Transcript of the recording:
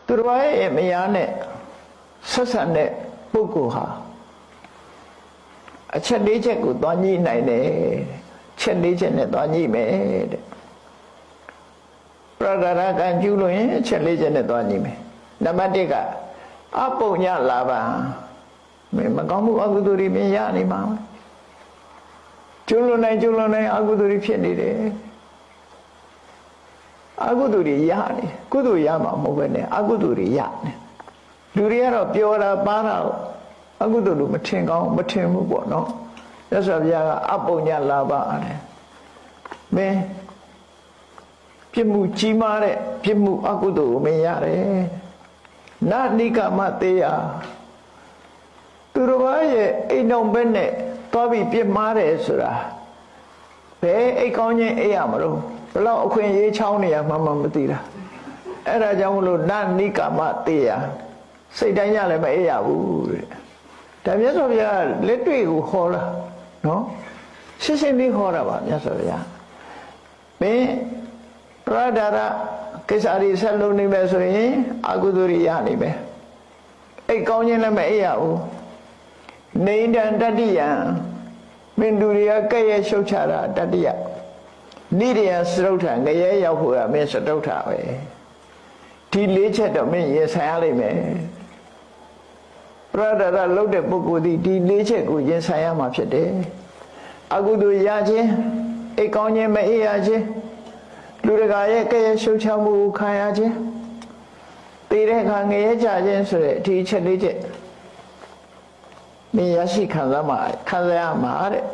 သူတော်ရဲ့မယားနဲ့ဆက်ဆံတဲ့ပုဂ္ဂိုလ်ဟာအချက်၄ချက်ကိုသွားညှိနိုင်တယ်ချက်၄ချက်နဲ့သွားညှိမယ်တဲ့ပရဒရာကံကျူးလို့ရင်အချက်၄ချက်နဲ့သွားညှိမယ်နံပါတ်၁ကအပုညလာပါမကောင်းမှုအကုသိုလ်တွေမြင်ရနေမှာကျူးလွန်နိုင်အကုသိုလ်တွေဖြစ်နေတယ်အကုသိုလ်တွေရနေကုသိုလ်ရမှာမဟုတ်ပဲနဲ့အကုသိုလ်တွေရနေလူတွေကတော့ပြောတာပါတာအကုသိုလ်လို့မထင်ကောင်းမထင်ဘူးပေါ့နော်မြတ်စွာဘုရားကအပုညလာပါတဲ့မင်းပြစ်မှုကြီးမားတဲ့ပြစ်မှုအကုသိုလ်ကိုမင်းရတယ်နာနိကမသေးရသူတော်ဘာရဲ့အိမ်တော်ဘက်နဲ့သွားပြီးပြစ်မှားတယ်ဆိုတာဘယ်အိတ်ကောင်းချင်းအိတ်ရမလို့ဘလောက်အခွင့်ရေးချောင်းနေရမှမသိတာအဲ့ဒါကြောင့်မလို့နာနိကမသေးရစိတ်တိုင်းရလည်းမအိတ်ရဘူးတဲ့ဒါမြတ်စွာဘုရားလက်တွေ့ကိုဟောတာနော်ရှင်းရှင်းလေးဟောတာပါမြတ်စွာဘုရားမင်းပရဒရာကိစ္စရီဆက်လုံးနေမယ်ဆိုရင်အကုသိုလ်တွေရနေမယ်အိတ်ကောင်းချင်းလည်းမအိတ်ရဘူးနေတံတတ္တိယံမင်းသူတွေကကဲ့ရဲ့ရှုတ်ချတာတတ္တိယနိရိယစရုဋ္ဌငရဲရောက်ဖို့ကမင်းစတုဋ္ဌပဲဒီ၄ချက်တော့မင်းရင်ဆိုင်ရလိမ့်မယ်ပရဒရာလုတ်တဲ့ပုဂ္ဂိုလ်ဒီ၄ချက်ကိုရင်ဆိုင်ရမှာဖြစ်တယ်အကုသိုလ်ရခြင်းအိတ်ကောင်းခြင်းမအေးရခြင်းလူတကာရဲ့ကဲ့ရဲ့ရှုတ်ချမှုကိုခံရခြင်းသိတဲ့အခါငရဲကြခြင်းဆိုတဲ့ဒီချက်၄ချက်မင်းရရှိခံစားရမှာတဲ့